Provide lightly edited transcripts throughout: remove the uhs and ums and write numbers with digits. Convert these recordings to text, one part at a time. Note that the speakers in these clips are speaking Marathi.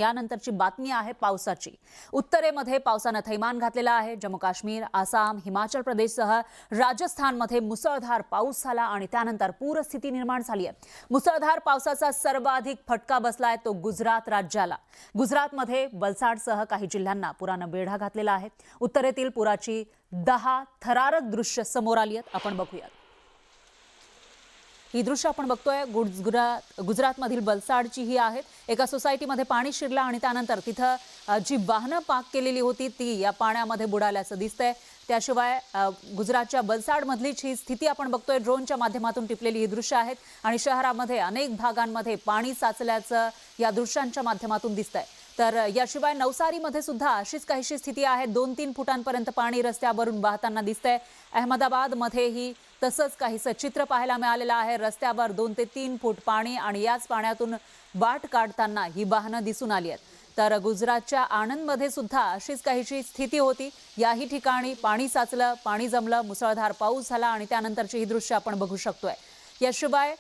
यानंतरची बातमी आहे पावसाची। उत्तरेमध्ये पावसाने थैमान घातलेला आहे। जम्मू काश्मीर, आसाम, हिमाचल प्रदेशसह राजस्थानमध्ये मुसळधार पाऊस झाला आणि त्यानंतर पूरस्थिती निर्माण झाली आहे। मुसळधार पावसाचा सर्वाधिक फटका बसलाय तो गुजरात राज्याला। गुजरातमध्ये वलसाडसह काही जिल्ह्यांना पुराने वेढा घातलेला आहे। उत्तरेतील पुराची 10 थरारक दृश्य समोर आली आहेत। आपण बघूया। ही दृश्य आपण बघतोय गुजरातमधील वलसाडची ही आहेत। एका सोसायटीमध्ये पाणी शिरलं आणि त्यानंतर तिथं जी वाहनं पार्क केलेली होती ती या पाण्यामध्ये बुडाल्याचं दिसतंय। त्याशिवाय गुजरातच्या वलसाडमधलीच ही स्थिती आपण बघतोय। ड्रोनच्या माध्यमातून टिपलेली ही दृश्य आहेत आणि शहरामध्ये अनेक भागांमध्ये पाणी साचल्याचं या दृश्यांच्या माध्यमातून दिसतंय। तर याशिवाय नवसारीमध्ये सुद्धा अशीच काहीशी स्थिती आहे। 2-3 फुटांपर्यंत पाणी रस्त्यावरून वाहताना दिसतंय। अहमदाबादमध्येही तसंच काहीसं चित्र पाहायला मिळालेलं आहे। रस्त्यावर 2 ते 3 फूट पाणी आणि याच पाण्यातून वाट काढताना ही वाहनं दिसून आली आहेत। तर गुजरातच्या आणंदमध्ये सुद्धा अशीच काहीशी स्थिती होती। याही ठिकाणी पाणी साचलं, पाणी जमलं, मुसळधार पाऊस झाला आणि त्यानंतरची ही दृश्य आपण बघू शकतोय। याशिवाय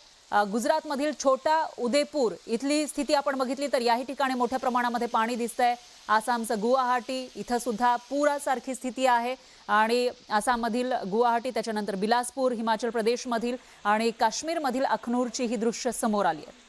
गुजरातमधील छोटा उदयपूर इथली स्थिती आपण बघितली तर याही ठिकाणी मोठ्या प्रमाणामध्ये पाणी दिसतंय। आसामचं गुवाहाटी इथं सुद्धा पुरासारखी स्थिती आहे आणि आसाममधील गुवाहाटी, त्याच्यानंतर बिलासपूर, हिमाचल प्रदेशमधील आणि काश्मीरमधील अखनूरची ही दृश्य समोर आली आहेत।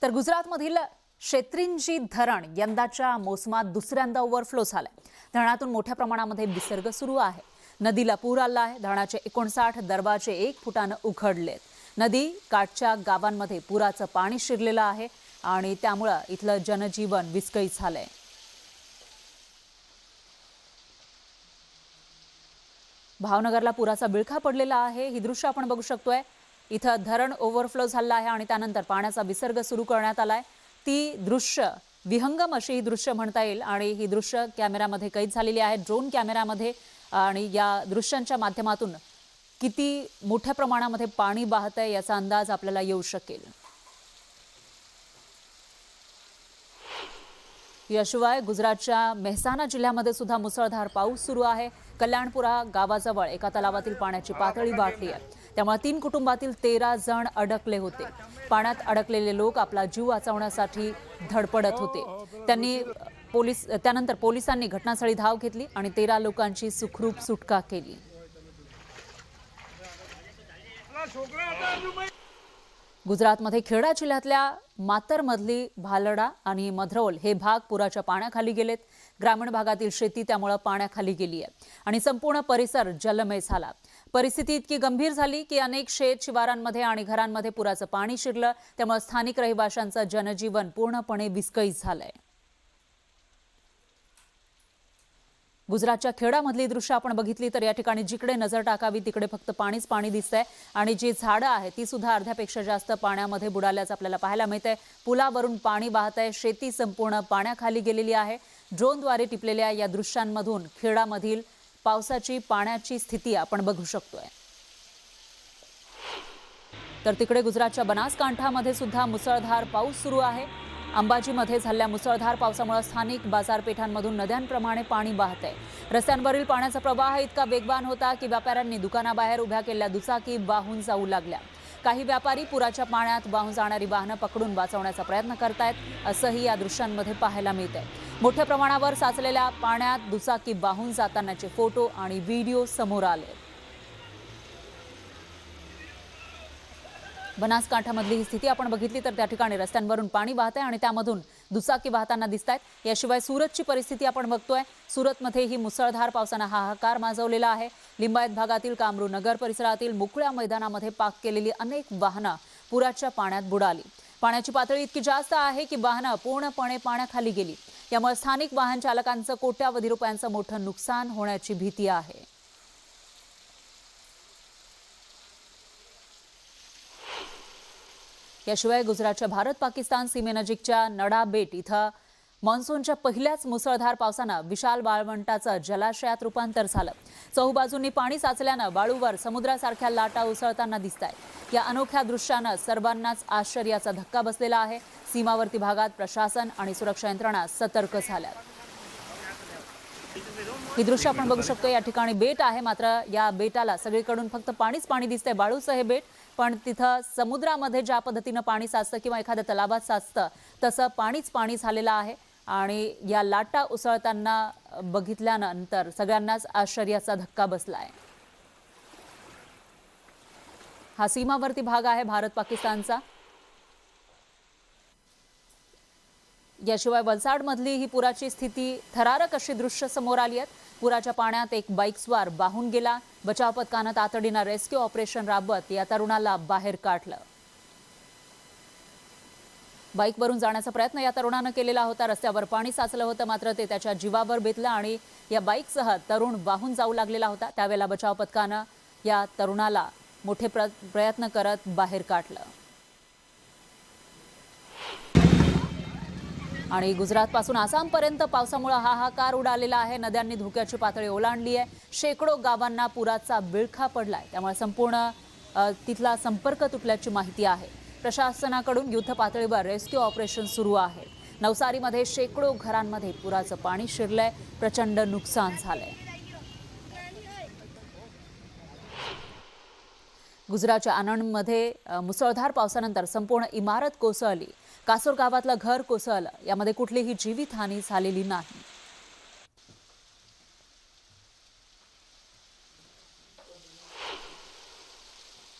तर गुजरातमधील शेत्रिंजी धरण यंदाच्या मोसमात दुसऱ्यांदा ओव्हरफ्लो झालाय। धरणातून मोठ्या प्रमाणामध्ये विसर्ग सुरू आहे। नदीला पूर आला आहे। धरणाचे 59 दरवाजे 1 फुटाने उघडलेत। नदी काठच्या गावांमध्ये पुराचं पाणी शिरलेलं आहे आणि त्यामुळे इथलं जनजीवन विस्कळीत झालंय। भावनगरला पुराचा विळखा पडलेला आहे। ही दृश्य आपण बघू शकतोय। इथं धरण ओव्हरफ्लो झालं आहे आणि त्यानंतर पाण्याचा विसर्ग सुरू करण्यात आलाय। ती दृश्य विहंगम अशी ही दृश्य म्हणता येईल आणि ही दृश्य कॅमेऱ्यामध्ये कैद झालेली आहेत, ड्रोन कॅमेऱ्यामध्ये। आणि या दृश्यांच्या माध्यमातून किती मोठ्या प्रमाणामध्ये पाणी वाहतंय याचा अंदाज आपल्याला येऊ शकेल। याशिवाय गुजरातच्या मेहसाणा जिल्ह्यामध्ये सुद्धा मुसळधार पाऊस सुरू आहे। कल्याणपुरा गावाजवळ एका तलावातील पाण्याची पातळी वाढली आहे। त्यामुळे 3 कुटुंबातील 13 जण अडकले होते। पाण्यात अडकलेले लोक आपला जीव वाचवण्यासाठी धडपडत होते। त्यानंतर पोलिसांनी घटनास्थळी धाव घेतली आणि 13 लोकांची सुखरूप सुटका केली। गुजरातमध्ये खेडा जिल्ह्यातल्या मातरमधली भालडा आणि मधरौल हे भाग पुराच्या पाण्याखाली गेलेत। ग्रामीण भागातील शेती त्यामुळे पाण्याखाली गेली आहे आणि संपूर्ण परिसर जलमय झाला। परिस्थिती इतकी गंभीर झाली की अनेक शेत शिवारांमध्ये आणि घरांमध्ये पुराचं पाणी शिरलं। त्यामुळे स्थानिक रहिवाशांचं जनजीवन पूर्णपणे विस्कळीत झालंय। गुजरातच्या खेडामधली दृश्य आपण बघितली तर या ठिकाणी जिकडे नजर टाकावी तिकडे फक्त पाणीच पाणी दिसतंय आणि जी झाडं आहेत ती सुद्धा अर्ध्यापेक्षा जास्त पाण्यामध्ये बुडाल्याचं आपल्याला पाहायला मिळतंय। पुलावरून पाणी वाहतंय, शेती संपूर्ण पाण्याखाली गेलेली आहे। ड्रोनद्वारे टिपलेल्या या दृश्यांमधून खेडामधील पावसाची पाण्याची स्थिती आपण बघू शकतोय। तर तिकडे गुजरातच्या बनासकांठामध्ये सुद्धा मुसळधार पाऊस सुरू आहे। अंबाजीमध्ये झालेल्या मुसळधार पावसामुळे स्थानिक बाजारपेठांमधून नद्यांप्रमाणे पाणी वाहतंय। रस्त्यांवरील पाण्याचा प्रवाह इतका वेगवान होता की व्यापाऱ्यांनी दुकानाबाहेर उभ्या केलेल्या दुचाकी वाहून जाऊ लागल्या। काही व्यापारी पुराच्या पाण्यात वाहून जाणारी वाहनं पकडून वाचवण्याचा प्रयत्न करतायत असंही या दृश्यांमध्ये पाहायला मिळतंय। मोठ्या प्रमाणावर साचलेल्या पाण्यात दुचाकी वाहून जातानाचे फोटो आणि व्हिडिओ समोर आले। बनासकांठामधली ही स्थिती आपण बघितली तर त्या ठिकाणी रस्त्यांवरून पाणी वाहतंय आणि त्यामधून दुचाकी वाहताना दिसतायत। याशिवाय सुरतची परिस्थिती आपण बघतोय। सुरतमध्ये ही मुसळधार पावसाने हाहाकार माजवलेला आहे। लिंबायत भागातील कामरू नगर परिसरातील मोकळ्या मैदानामध्ये पार्क केलेली अनेक वाहनं पुराच्या पाण्यात बुडाली। पाण्याची पातळी इतकी जास्त आहे की वाहनं पूर्णपणे पाण्याखाली गेली। यामुळे स्थानिक वाहन चालकांचं कोट्यावधी रुपयांचं मोठं नुकसान होण्याची भीती आहे। याशिवाय गुजरातच्या भारत-पाकिस्तान सीमेनजीकच्या नडा बेट इथं मान्सूनच्या पहिल्याच मुसळधार पावसानं विशाल वाळवंटाचं जलाशयात रूपांतर झालं। चहूबाजूंनी पाणी साचल्यानं वाळूवर समुद्रासारख्या लाटा उसळताना दिसतायत। या अनोख्या दृश्यानं सर्वांनाच आश्चर्याचा धक्का बसलेला आहे। सीमावर्ती भागात प्रशासन आणि सुरक्षा यंत्रणा सतर्क झाल्यात। ही दृश्य आपण बघू शकतो। या ठिकाणी बेट आहे, मात्र या बेटाला सगळीकडून फक्त पाणीच पाणी दिसतंय। बाळूचं हे बेट पण तिथं समुद्रामध्ये ज्या पद्धतीनं पाणी साचतं किंवा एखाद्या तलावात साचतं तसं पाणीच पाणी झालेलं आहे आणि या लाटा उसळताना बघितल्यानंतर सगळ्यांनाच आश्चर्याचा धक्का बसलाय। हा सीमावर्ती भाग आहे भारत पाकिस्तानचा। याशिवाय वलसाडमधली ही पुराची स्थिती थरारक अशी दृश्य समोर आली आहेत। पुराच्या पाण्यात एक बाईकस्वार वाहून गेला। बचाव पथकानं तातडीनं रेस्क्यू ऑपरेशन राबवत या तरुणाला बाहेर काढलं। बाईकवरून जाण्याचा प्रयत्न या तरुणानं केलेला होता। रस्त्यावर पाणी साचलं होतं, मात्र ते त्याच्या जीवावर बेतलं आणि या बाईकसह तरुण वाहून जाऊ लागलेला होता। त्यावेळेला बचाव पथकानं या तरुणाला मोठे प्रयत्न करत बाहेर काढलं। आणि गुजरातपासून आसामपर्यंत पावसामुळे हाहाकार उडालेला आहे। नद्यांनी धोक्याची पातळी ओलांडली आहे। शेकडो गावांना पुराचा विळखा पडलाय, त्यामुळे संपूर्ण तिथला संपर्क तुटल्याची माहिती आहे। प्रशासनाकडून युद्ध पातळीवर रेस्क्यू ऑपरेशन सुरू आहे। नवसारीमध्ये शेकडो घरांमध्ये पुराचं पाणी शिरलंय, प्रचंड नुकसान झालंय। गुजरातच्या आणंदमध्ये मुसळधार पावसानंतर संपूर्ण इमारत कोसळली। कासोर गावातलं घर कोसळलं, यामध्ये कुठलीही जीवितहानी झालेली नाही।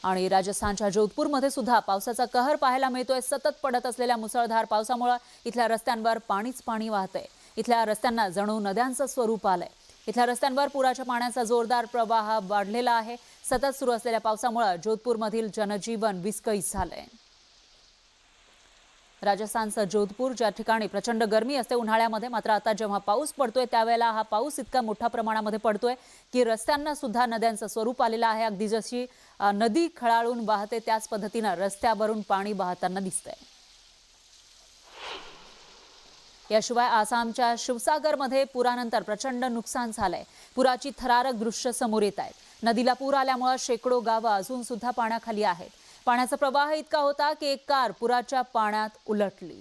आणि राजस्थानच्या जोधपूरमध्ये सुद्धा पावसाचा कहर पाहायला मिळतोय। सतत पडत असलेल्या मुसळधार पावसामुळे इथल्या रस्त्यांवर पाणीच पाणी वाहतंय। इथल्या रस्त्यांना जणू नद्यांचं स्वरूप आलंय। इथल्या रस्त्यांवर पुराच्या पाण्याचा जोरदार प्रवाह वाढलेला आहे। सतत सुरू असलेल्या पावसामुळे जोधपूरमधील जनजीवन विस्कळीत झालंय। राजस्थानचं जोधपूर, ज्या ठिकाणी प्रचंड गरमी असते उन्हाळ्यामध्ये, मात्र आता जेव्हा पाऊस पडतोय त्यावेळेला हा पाऊस इतका मोठ्या प्रमाणामध्ये पडतोय की रस्त्यांना सुद्धा नद्यांचं स्वरूप आलेलं आहे। अगदी जशी नदी खळाळून वाहते त्याच पद्धतीनं रस्त्यावरून पाणी वाहताना दिसतंय। याशिवाय आसामच्या शिवसागरमध्ये पुरानंतर प्रचंड नुकसान झालंय। पुराची थरारक दृश्य समोर येत आहेत। नदीला पूर आल्यामुळे शेकडो गावं अजून सुद्धा पाण्याखाली आहेत। पाण्याचा प्रवाह इतका होता की एक कार पुराच्या पाण्यात उलटली।